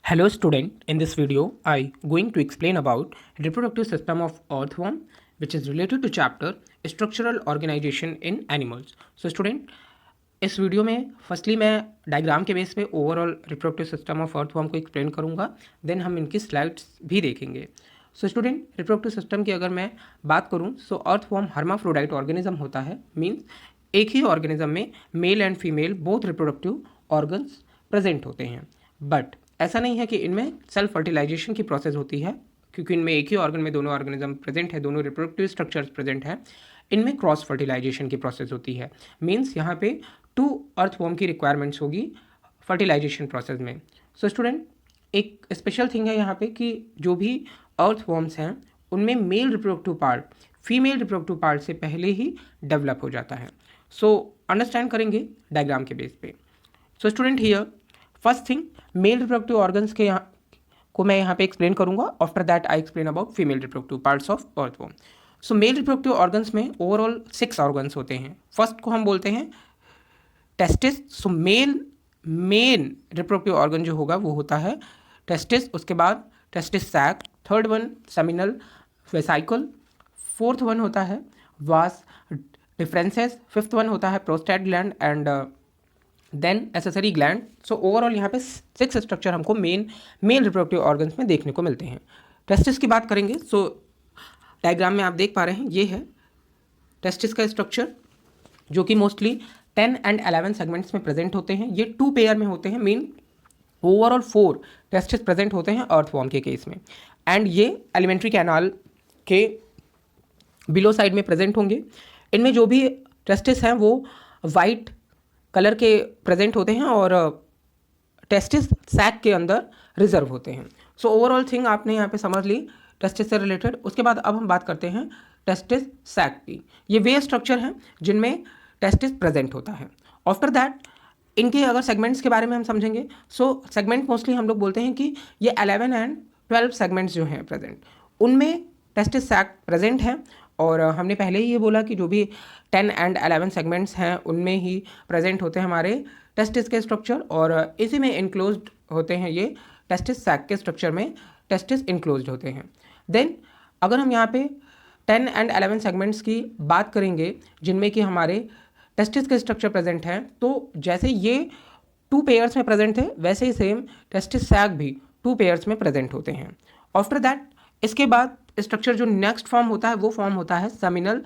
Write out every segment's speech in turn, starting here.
Hello student, in this video I going to explain about reproductive system of earthworm which is related to chapter structural organization in animals. So student, इस video में firstly मैं diagram के base पे overall reproductive system of earthworm को explain करूंगा, then हम इनकी slides भी देखेंगे. सो स्टूडेंट, रिप्रोडक्टिव सिस्टम की अगर मैं बात करूं सो अर्थवर्म हर्माफ्रोडाइट ऑर्गेनिज्म होता है. मीन्स एक ही ऑर्गेनिज्म में male and female both reproductive organs present होते हैं. बट ऐसा नहीं है कि इनमें सेल्फ फर्टिलाइजेशन की प्रोसेस होती है, क्योंकि इनमें एक ही ऑर्गन में दोनों ऑर्गेनिज्म प्रेजेंट है, दोनों रिप्रोडक्टिव स्ट्रक्चर्स प्रेजेंट है. इनमें क्रॉस फर्टिलाइजेशन की प्रोसेस होती है. मीन्स यहाँ पे 2 अर्थवर्म की रिक्वायरमेंट्स होगी फर्टिलाइजेशन प्रोसेस में. सो स्टूडेंट, एक स्पेशल थिंग है यहाँ पे कि जो भी अर्थवर्म्स हैं उनमें male reproductive part female reproductive part से पहले ही डेवलप हो जाता है. सो अंडरस्टैंड करेंगे डायग्राम के बेस पे. So student, here first thing male reproductive organs के यहाँ को मैं यहाँ पे एक्सप्लेन करूँगा. After that I explain about female reproductive parts of earthworm. So male reproductive organs में ओवरऑल 6 ऑर्गन्स होते हैं. फर्स्ट को हम बोलते हैं testis. So main reproductive organ जो होगा वो होता है टेस्टिस. उसके बाद testis sac, third one seminal vesicle, fourth one होता है वास डिफरेंसेस, फिफ्थ वन होता है prostate gland and then accessory gland. So overall यहाँ पे 6 स्ट्रक्चर हमको मेल रिप्रोडक्टिव ऑर्गन्स में देखने को मिलते हैं. टेस्टिस की बात करेंगे. सो डायग्राम में आप देख पा रहे हैं ये है टेस्टिस का स्ट्रक्चर, जो कि मोस्टली 10 एंड 11 सेगमेंट्स में प्रेजेंट होते हैं. ये 2 पेयर में होते हैं. मीन ओवरऑल 4 टेस्टिस प्रेजेंट होते हैं अर्थवर्म के केस में. एंड ये एलिमेंट्री कैनाल के बिलो साइड में प्रेजेंट होंगे. इनमें जो भी टेस्टिस हैं वो वाइट कलर के प्रेजेंट होते हैं और टेस्टिस सैक के अंदर रिजर्व होते हैं. सो ओवरऑल थिंग आपने यहाँ पे समझ ली टेस्टिस से रिलेटेड. उसके बाद अब हम बात करते हैं टेस्टिस सैक की. ये वे स्ट्रक्चर हैं जिनमें टेस्टिस प्रेजेंट होता है. आफ्टर दैट इनके अगर सेगमेंट्स के बारे में हम समझेंगे. सो सेगमेंट मोस्टली हम लोग बोलते हैं कि ये 11 एंड 12 सेगमेंट्स जो हैं प्रेजेंट, उनमें टेस्टिस सैक प्रेजेंट है. और हमने पहले ही ये बोला कि जो भी 10 एंड 11 सेगमेंट्स हैं उनमें ही प्रेजेंट होते हैं हमारे टेस्टिस के स्ट्रक्चर, और इसी में इनक्लोज्ड होते हैं ये टेस्टिस सैक के स्ट्रक्चर में टेस्टिस इनक्लोज्ड होते हैं. देन अगर हम यहाँ पे 10 एंड 11 सेगमेंट्स की बात करेंगे जिनमें कि हमारे टेस्टिस के स्ट्रक्चर प्रेजेंट हैं, तो जैसे ये 2 पेयर्स में प्रेजेंट थे वैसे ही सेम टेस्टिस सैक भी 2 पेयर्स में प्रेजेंट होते हैं. आफ्टर दैट इसके बाद स्ट्रक्चर जो नेक्स्ट फॉर्म होता है वो फॉर्म होता है सेमिनल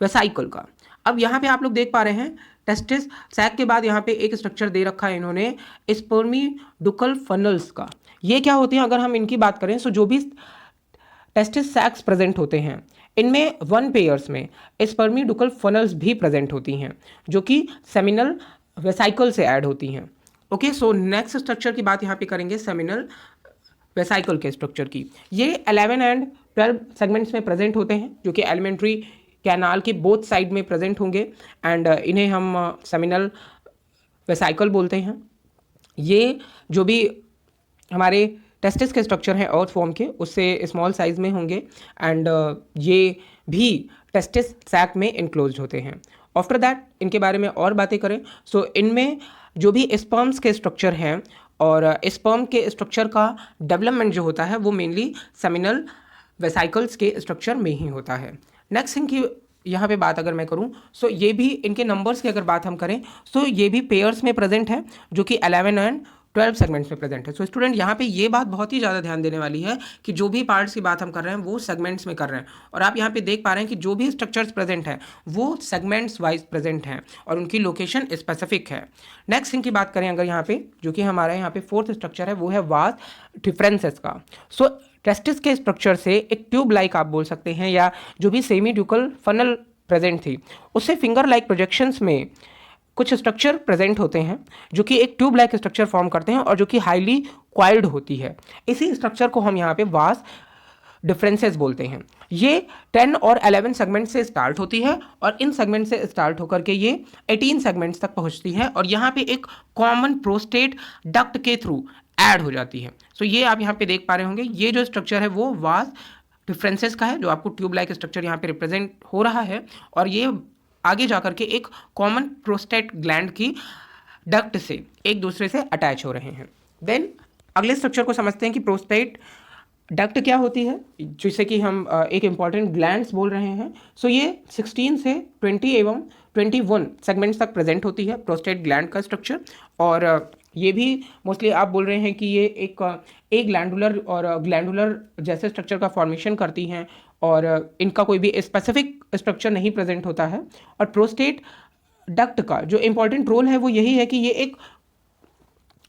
वेसाइकल का. अब यहाँ पे आप लोग देख पा रहे हैं टेस्टिस सैक के बाद यहाँ पे एक स्ट्रक्चर दे रखा है इन्होंने स्पर्मीडुकल फनल्स का. ये क्या होते हैं अगर हम इनकी बात करें. सो जो भी टेस्टिस सैक्स प्रेजेंट होते हैं इनमें 1 पेयर्स में स्पर्मीडुकल फनल्स भी प्रेजेंट होती हैं, जो कि सेमिनल वेसाइकल से ऐड होती हैं. ओके, सो नेक्स्ट स्ट्रक्चर की बात यहाँ पे करेंगे सेमिनल वेसाइकल के स्ट्रक्चर की. ये 11 एंड 12 सेगमेंट्स में प्रेजेंट होते हैं, जो कि एलिमेंट्री कैनाल के बोथ साइड में प्रेजेंट होंगे. एंड इन्हें हम सेमिनल वेसाइकल बोलते हैं. ये जो भी हमारे टेस्टिस के स्ट्रक्चर हैं अर्थवर्म के उससे स्मॉल साइज में होंगे. एंड ये भी टेस्टिस सैक में इनक्लोज्ड होते हैं. आफ्टर दैट इनके बारे में और बातें करें. सो इनमें जो भी स्पर्म्स के स्ट्रक्चर हैं और स्पर्म के स्ट्रक्चर का डेवलपमेंट जो होता है वो मेनली सेमिनल वेसाइकल्स के स्ट्रक्चर में ही होता है. नेक्स्ट थिंग की यहाँ पे बात अगर मैं करूँ, सो ये भी इनके नंबर्स की अगर बात हम करें सो ये भी पेयर्स में प्रेजेंट है, जो कि 11 एंड 12 सेगमेंट्स में प्रेजेंट है. सो स्टूडेंट, यहाँ पे ये बात बहुत ही ज़्यादा ध्यान देने वाली है कि जो भी पार्ट्स की बात हम कर रहे हैं वो सेगमेंट्स में कर रहे हैं. और आप यहाँ पे देख पा रहे हैं कि जो भी स्ट्रक्चर्स प्रेजेंट हैं वो सेगमेंट्स वाइज प्रेजेंट हैं और उनकी लोकेशन स्पेसिफिक है. नेक्स्ट थिंग की बात करें अगर यहाँ पे, जो कि हमारा यहाँ पे 4th स्ट्रक्चर है वो है वास डिफरेंसेस का. सो टेस्टिस के स्ट्रक्चर से एक ट्यूब लाइक आप बोल सकते हैं, या जो भी सेमीड्यूकल फनल प्रेजेंट थी उससे फिंगर लाइक प्रोजेक्शंस में कुछ स्ट्रक्चर प्रेजेंट होते हैं जो कि एक ट्यूब लाइक स्ट्रक्चर फॉर्म करते हैं और जो कि हाईली क्वाइल्ड होती है. इसी स्ट्रक्चर को हम यहाँ पे वास डिफरेंसेस बोलते हैं. ये 10 और 11 सेगमेंट से स्टार्ट होती है और इन सेगमेंट से स्टार्ट होकर के ये 18 सेगमेंट्स तक पहुँचती है और यहाँ पे एक कॉमन प्रोस्टेट डक्ट के थ्रू ऐड हो जाती है. सो ये आप यहाँ पे देख पा रहे होंगे ये जो स्ट्रक्चर है वो वास डिफरेंसेस का है, जो आपको ट्यूब लाइक स्ट्रक्चर यहाँ पे रिप्रेजेंट हो रहा है. और ये आगे जाकर के एक कॉमन प्रोस्टेट ग्लैंड की डक्ट से एक दूसरे से अटैच हो रहे हैं. देन अगले स्ट्रक्चर को समझते हैं कि प्रोस्टेट डक्ट क्या होती है, जिसे कि हम एक इम्पॉर्टेंट ग्लैंड्स बोल रहे हैं। सो ये 16 से 20 एवं 21 सेगमेंट्स तक प्रेजेंट होती है प्रोस्टेट ग्लैंड का स्ट्रक्चर। और ये भी मोस्टली आप बोल रहे हैं कि ये एक ग्लैंडुलर और ग्लैंडुलर जैसे स्ट्रक्चर का फॉर्मेशन करती हैं, और इनका कोई भी स्पेसिफिक स्ट्रक्चर नहीं प्रेजेंट होता है। और प्रोस्टेट डक्ट का जो इम्पॉर्टेंट रोल है वो यही है कि ये एक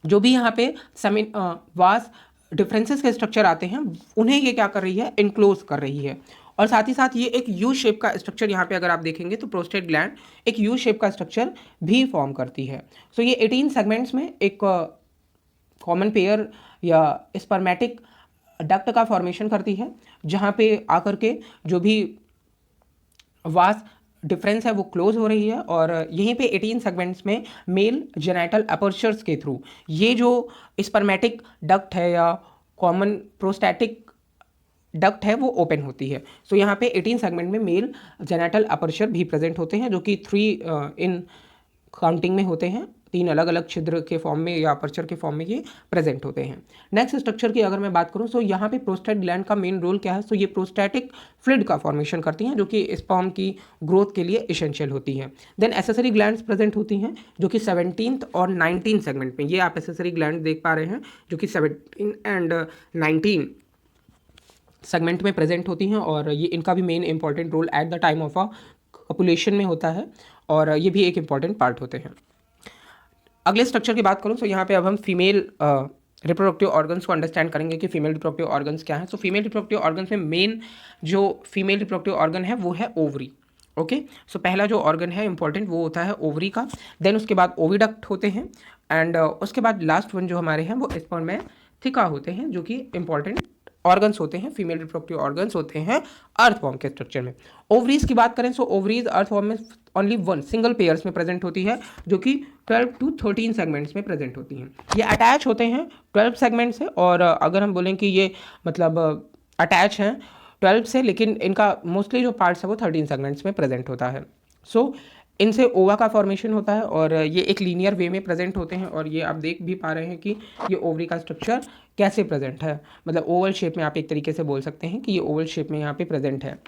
जो भी यहाँ पे वास डिफरेंसेस के स्ट्रक्चर आते हैं उन्हें ये क्या कर रही है, इनक्लोज कर रही है। और साथ ही साथ ये एक यू शेप का स्ट्रक्चर, यहाँ पे अगर आप देखेंगे तो प्रोस्टेट ग्लैंड एक यू शेप का स्ट्रक्चर भी फॉर्म करती है। सो ये 18 सेगमेंट्स में एक कॉमन पेयर या स्पर्मेटिक डक्ट का फॉर्मेशन करती है, जहाँ पे आकर के जो भी वास डिफरेंस है वो क्लोज हो रही है। और यहीं पे 18 सेगमेंट्स में मेल जेनाइटल अपर्चर्स के थ्रू ये जो स्पर्मेटिक डक्ट है या कॉमन प्रोस्टैटिक डक्ट है वो ओपन होती है। सो यहाँ पे 18 सेगमेंट में मेल जेनाइटल अपर्चर भी प्रेजेंट होते हैं, जो कि 3 इन काउंटिंग में होते हैं, 3 अलग अलग छिद्र के फॉर्म में या अपर्चर के फॉर्म में ये प्रेजेंट होते हैं। नेक्स्ट स्ट्रक्चर की अगर मैं बात करूं तो यहाँ पे प्रोस्टेट ग्लैंड का मेन रोल क्या है, तो ये प्रोस्टैटिक फ्लूइड का फॉर्मेशन करती हैं, जो कि स्पर्म की ग्रोथ के लिए एसेंशियल होती हैं। देन एसेसरी ग्लैंड्स प्रेजेंट होती हैं, जो कि 17th और 19 सेगमेंट में, ये आप एसेसरी ग्लैंड देख पा रहे हैं, जो कि 17 एंड 19 सेगमेंट में प्रेजेंट होती हैं। और ये इनका भी main important role at the time of a population में होता है, और ये भी एक इंपॉर्टेंट पार्ट होते हैं। अगले स्ट्रक्चर की बात करूं तो यहाँ पे अब हम फीमेल रिप्रोडक्टिव ऑर्गन्स को अंडरस्टैंड करेंगे कि फीमेल रिप्रोडक्टिव ऑर्गन्स क्या है। सो फीमेल रिप्रोडक्टिव ऑर्गन्स में मेन जो फीमेल रिप्रोडक्टिव ऑर्गन है वो है ओवरी। ओके, सो पहला जो ऑर्गन है इंपॉर्टेंट वो होता है ओवरी का। देन उसके बाद ओविडक्ट होते हैं, एंड उसके बाद लास्ट वन जो हमारे हैं वो स्पर्मेथिका होते हैं, जो कि इंपॉर्टेंट ऑर्गन्स होते हैं, फीमेल रिप्रोडक्टिव ऑर्गन्स होते हैं अर्थवॉर्म के स्ट्रक्चर में। ओवरीज की बात करें, सो ओवरीज अर्थवॉर्म में ओनली वन सिंगल पेयर्स में प्रेजेंट होती है, जो कि 12 to 13 सेगमेंट्स में प्रेजेंट होती हैं। ये अटैच होते हैं 12 सेगमेंट से, और अगर हम बोलें कि ये मतलब अटैच हैं 12 से, लेकिन इनका मोस्टली जो पार्ट्स है वो 13 सेगमेंट्स में प्रेजेंट होता है। सो इनसे ओवा का फॉर्मेशन होता है, और ये एक लीनियर वे में प्रेजेंट होते हैं। और ये आप देख भी पा रहे हैं कि ये ओवरी का स्ट्रक्चर कैसे प्रेजेंट है, मतलब ओवल शेप में आप एक तरीके से बोल सकते हैं कि ये ओवल शेप में यहाँ पे प्रेजेंट है।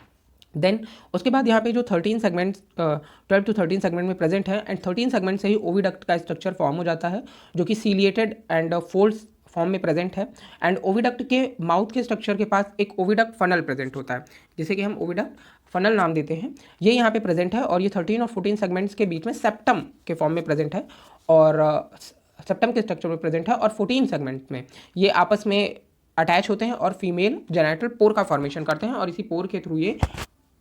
देन उसके बाद यहाँ पे जो 13 सेगमेंट्स 12 to 13 सेगमेंट में प्रेजेंट है, एंड 13 सेगमेंट से ही ओविडक्ट का स्ट्रक्चर फॉर्म हो जाता है, जो कि सीलिएटेड एंड फोल्ड्स फॉर्म में प्रेजेंट है। एंड ओविडक्ट के माउथ के स्ट्रक्चर के पास एक ओविडक्ट फनल प्रेजेंट होता है, जिसे कि हम ओविडक्ट फनल नाम देते हैं। ये यहाँ पे प्रेजेंट है, और ये 13 और 14 सेगमेंट्स के बीच में सेप्टम के फॉर्म में प्रेजेंट है, और सेप्टम के स्ट्रक्चर में प्रेजेंट है। और 14 सेगमेंट में ये आपस में अटैच होते हैं और फीमेल जेनाइटल पोर का फॉर्मेशन करते हैं, और इसी पोर के थ्रू ये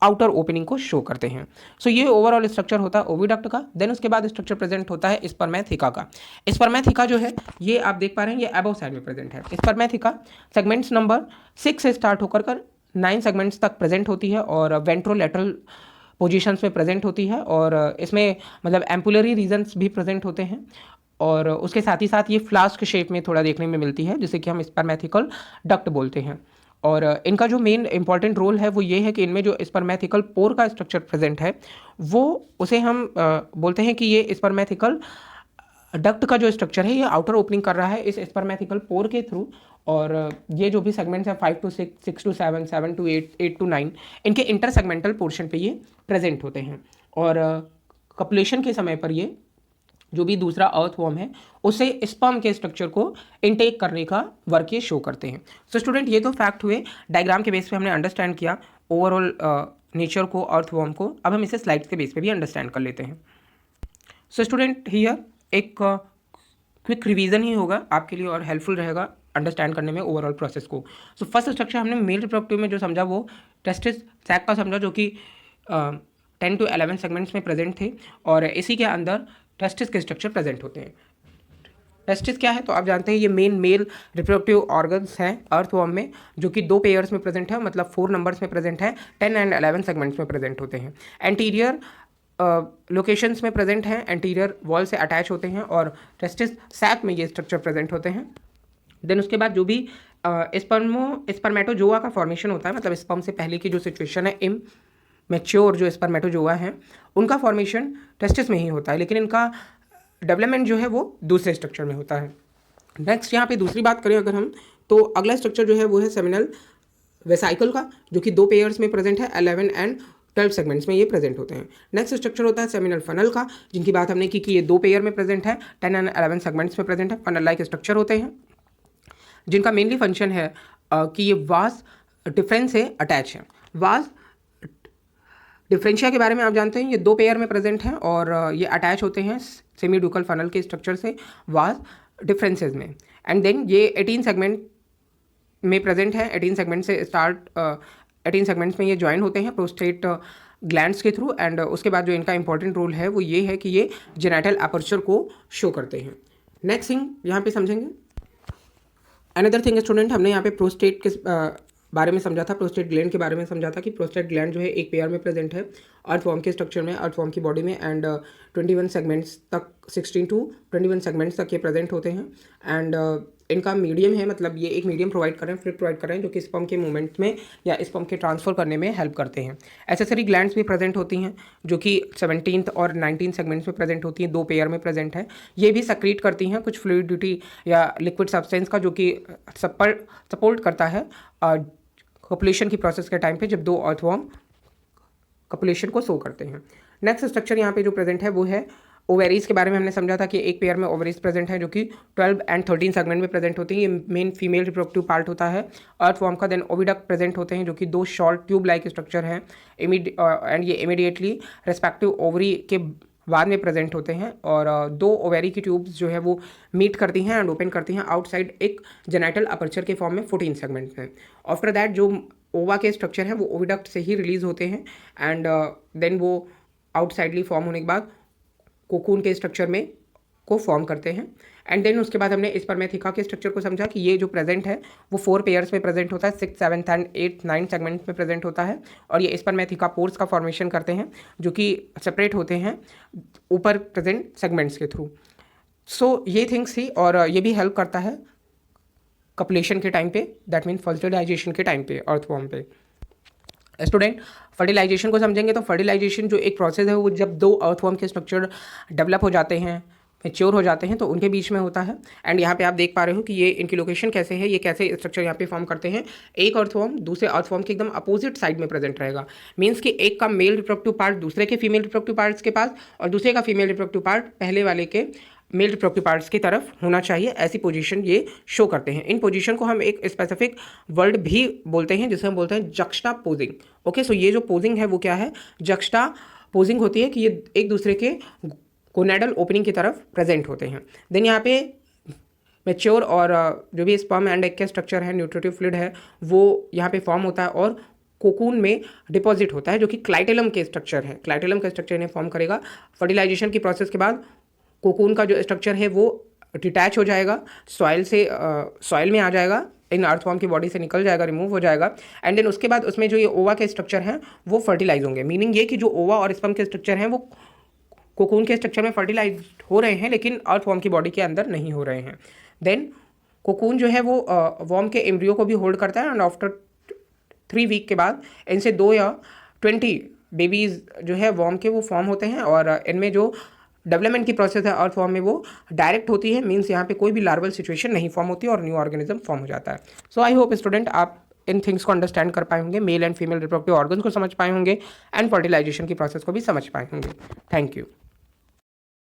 आउटर ओपनिंग को शो करते हैं। सो ये ओवरऑल स्ट्रक्चर होता है ओविडक्ट का। देन उसके बाद स्ट्रक्चर प्रेजेंट होता है स्पर्मेथिका का। स्पर्मेथिका जो है ये आप देख पा रहे हैं, ये अबव साइड में प्रेजेंट है। स्पर्मेथिका सेगमेंट्स नंबर 6 से स्टार्ट होकर 9 सेगमेंट्स तक प्रेजेंट होती है, और वेंट्रोलेटरल पोजीशंस में प्रेजेंट होती है, और इसमें मतलब एम्पुलरी रीजन्स भी प्रेजेंट होते हैं। और उसके साथ ही साथ ये फ्लास्क शेप में थोड़ा देखने में मिलती है, जिसे कि हम स्पर्मेथिकल डक्ट बोलते हैं। और इनका जो मेन इंपॉर्टेंट रोल है वो ये है कि इनमें जो स्पर्मेथिकल पोर का स्ट्रक्चर प्रेजेंट है वो उसे हम बोलते हैं कि ये स्पर्मेथिकल डक्ट का जो स्ट्रक्चर है ये आउटर ओपनिंग कर रहा है इस स्पर्मेथिकल पोर के थ्रू। और ये जो भी सेगमेंट्स हैं 5 to 6, 6 to 7, 7 to 8, 8 to 9, इनके इंटरसेगमेंटल पोर्शन पे ये प्रेजेंट होते हैं। और कपुलेशन के समय पर ये जो भी दूसरा अर्थवॉर्म है उसे स्पर्म के स्ट्रक्चर को इनटेक करने का वर्क ये शो करते हैं। सो स्टूडेंट, ये तो फैक्ट हुए, डायग्राम के बेस पे हमने अंडरस्टैंड किया ओवरऑल नेचर को अर्थवॉर्म को। अब हम इसे स्लाइड्स के बेस पे भी अंडरस्टैंड कर लेते हैं। सो स्टूडेंट, हियर एक क्विक रिवीजन ही होगा आपके लिए और हेल्पफुल रहेगा अंडरस्टैंड करने में ओवरऑल प्रोसेस को। सो फर्स्ट स्ट्रक्चर हमने मेल रिप्रोडक्टिव में जो समझा वो टेस्टिस सैक का समझा, जो कि 10 to 11 सेगमेंट्स में प्रेजेंट थे, और इसी के अंदर टेस्टिस के स्ट्रक्चर प्रेजेंट होते हैं। टेस्टिस क्या है तो आप जानते हैं, ये मेन मेल रिप्रोडक्टिव ऑर्गन्स हैं अर्थवॉर्म में, जो कि 2 पेयर्स में प्रेजेंट है, मतलब 4 नंबर्स में प्रेजेंट है, 10 and 11 सेगमेंट्स में प्रेजेंट होते हैं। एंटीरियर लोकेशंस में प्रेजेंट हैं, एंटीरियर वॉल से अटैच होते हैं, और टेस्टिस सैक में ये स्ट्रक्चर प्रेजेंट होते हैं। देन उसके बाद जो भी स्पर्मेटोजोआ का फॉर्मेशन होता है, मतलब स्पर्म से पहले की जो सिचुएशन है, मैच्योर जो स्पर्मेटोजोआ हैं उनका फॉर्मेशन टेस्टिस में ही होता है, लेकिन इनका डेवलपमेंट जो है वो दूसरे स्ट्रक्चर में होता है। नेक्स्ट यहाँ पे दूसरी बात करें अगर हम, तो अगला स्ट्रक्चर जो है वो है सेमिनल वेसाइकल का, जो कि 2 पेयर्स में प्रेजेंट है, 11 एंड 12 सेगमेंट्स में ये प्रेजेंट होते हैं। नेक्स्ट स्ट्रक्चर होता है सेमिनल फनल का, जिनकी बात हमने की कि ये 2 पेयर में प्रेजेंट है, 10 एंड 11 सेगमेंट्स में प्रेजेंट है। फनल लाइक स्ट्रक्चर होते हैं जिनका मेनली फंक्शन है कि ये वास डिफरेंस से अटैच है। वास डिफरेंशिया के बारे में आप जानते हैं, ये 2 पेयर में प्रेजेंट हैं और ये अटैच होते हैं सेमी ड्यूकल फनल के स्ट्रक्चर से वास डिफरेंसेस में। एंड देन ये 18 सेगमेंट में प्रेजेंट है, 18 सेगमेंट से स्टार्ट 18 सेगमेंट्स में ये ज्वाइन होते हैं प्रोस्टेट ग्लैंड्स के थ्रू। एंड उसके बाद जो इनका इंपॉर्टेंट रोल है वो ये है कि ये जेनाइटल अपर्चर को शो करते हैं। नेक्स्ट थिंग यहाँ पे समझेंगे, अनदर थिंग स्टूडेंट, हमने यहाँ पे प्रोस्टेट के बारे में समझा था, प्रोस्टेट ग्लैंड के बारे में समझा था कि प्रोस्टेट ग्लैंड जो है एक पेयर में प्रेजेंट है अर्थवॉर्म के स्ट्रक्चर में, अर्थवॉर्म की बॉडी में। एंड 21 सेगमेंट्स तक, 16 to 21 सेगमेंट्स तक ये प्रेजेंट होते हैं। एंड इनका मीडियम है, मतलब ये एक मीडियम प्रोवाइड कर रहे हैं, फ्लूइड प्रोवाइड कर रहे हैं, जो कि स्पर्म के मूवमेंट में या स्पर्म के ट्रांसफर करने में हेल्प करते हैं। एसेसरी ग्लैंड्स भी प्रेजेंट होती हैं, जो कि 17th और 19 सेगमेंट्स में प्रेजेंट होती हैं, 2 पेयर में प्रेजेंट है। ये भी सक्रीट करती हैं कुछ फ्लूइडिटी या लिक्विड सब्सटेंस का, जो कि सपोर्ट करता है कॉपुलेशन की प्रोसेस के टाइम पे, जब 2 अर्थवॉर्म कॉपुलेशन को शो करते हैं। नेक्स्ट स्ट्रक्चर यहाँ पे जो प्रेजेंट है वो है ओवेरीज के बारे में हमने समझा था कि एक पेयर में ओवेरीज प्रेजेंट है, जो कि 12 एंड 13 सेगमेंट में प्रेजेंट होती हैं। ये मेन फीमेल रिप्रोडक्टिव पार्ट होता है अर्थवॉर्म का। देन ओविडक्ट प्रेजेंट होते हैं, जो कि 2 शॉर्ट ट्यूब लाइक स्ट्रक्चर हैं एंड ये इमीडिएटली रेस्पेक्टिव ओवरी के बाद में प्रेजेंट होते हैं। और 2 ओवेरी की ट्यूब्स जो है वो मीट करती हैं एंड ओपन करती हैं आउटसाइड एक जेनाइटल अपर्चर के फॉर्म में 14 सेगमेंट में। आफ्टर दैट जो ओवा के स्ट्रक्चर हैं वो ओविडक्ट से ही रिलीज होते हैं एंड देन वो आउटसाइडली फॉर्म होने के बाद कोकून के स्ट्रक्चर में को फॉर्म करते हैं। एंड देन उसके बाद हमने स्पर्मेथिका के स्ट्रक्चर को समझा कि ये जो प्रेजेंट है वो 4 पेयर्स में प्रेजेंट होता है, 6, 7 एंड 8, 9 सेगमेंट्स में प्रेजेंट होता है। और ये स्पर्मेथिका पोर्स का फॉर्मेशन करते हैं, जो कि सेपरेट होते हैं ऊपर प्रेजेंट सेगमेंट्स के थ्रू। सो ये थिंग्स थी, और ये भी हेल्प करता है कॉपुलेशन के टाइम पे, दैट मीन फर्टिलाइजेशन के टाइम पे अर्थवॉर्म पे। स्टूडेंट, फर्टिलाइजेशन को समझेंगे तो फर्टिलाइजेशन जो एक प्रोसेस है वो जब 2 अर्थवॉर्म के स्ट्रक्चर डेवलप हो जाते हैं, मैच्योर हो जाते हैं, तो उनके बीच में होता है। एंड यहाँ पे आप देख पा रहे हो कि ये इनकी लोकेशन कैसे है, ये कैसे स्ट्रक्चर यहाँ पे फॉर्म करते हैं। एक अर्थवॉर्म दूसरे अर्थवॉर्म के एकदम अपोजिट साइड में प्रेजेंट रहेगा, मीन्स कि एक का मेल रिप्रोडक्टिव पार्ट दूसरे के फीमेल रिप्रोडक्टिव पार्ट्स के पास, और दूसरे का फीमेल रिप्रोडक्टिव पार्ट पहले वाले के मेल रिप्रोडक्टिव पार्ट्स की तरफ होना चाहिए। ऐसी पोजीशन ये शो करते हैं। इन पोजीशन को हम एक स्पेसिफिक वर्ड भी बोलते हैं, जिसे हम बोलते हैं जक्स्टा पोजिंग। ओके, सो ये जो पोजिंग है वो क्या है, जक्स्टा पोजिंग होती है कि ये एक दूसरे के गोनेडल ओपनिंग की तरफ प्रेजेंट होते हैं। देन यहाँ पे मैच्योर और जो भी स्पर्म एंड एग का स्ट्रक्चर है, न्यूट्रिटिव फ्लूइड है, वो यहाँ पे फॉर्म होता है और कोकून में डिपॉजिट होता है, जो कि क्लाइटेलम के स्ट्रक्चर है। क्लाइटेलम का स्ट्रक्चर इन्हें फॉर्म करेगा। फर्टिलाइजेशन की प्रोसेस के बाद कोकून का जो स्ट्रक्चर है वो डिटैच हो जाएगा, सॉइल से सॉइल में आ जाएगा, इन अर्थवॉर्म की बॉडी से निकल जाएगा, रिमूव हो जाएगा। एंड देन उसके बाद उसमें जो ये ओवा के स्ट्रक्चर हैं वो फर्टिलाइज होंगे। मीनिंग ये कि जो ओवा और स्पर्म के स्ट्रक्चर हैं वो कोकून के स्ट्रक्चर में फर्टिलाइज हो रहे हैं, लेकिन अर्थवॉर्म की बॉडी के अंदर नहीं हो रहे हैं। देन कोकून जो है वो वॉर्म के एम्ब्रियो को भी होल्ड करता है। एंड आफ्टर 3 वीक के बाद इनसे 2 या 20 बेबीज जो है वॉर्म के वो फॉर्म होते हैं, और इनमें जो डेवलपमेंट की प्रोसेस है अर्थवॉर्म में वो डायरेक्ट होती है, मीन्स यहाँ पे कोई भी लार्वल सिचुएशन नहीं फॉर्म होती और न्यू ऑर्गेनिज्म फॉर्म हो जाता है। सो आई होप स्टूडेंट आप इन थिंग्स को अंडरस्टैंड कर पाए होंगे, male and female reproductive organs को समझ पाए होंगे, एंड फर्टिलाइजेशन की प्रोसेस को भी समझ पाए होंगे। Thank you.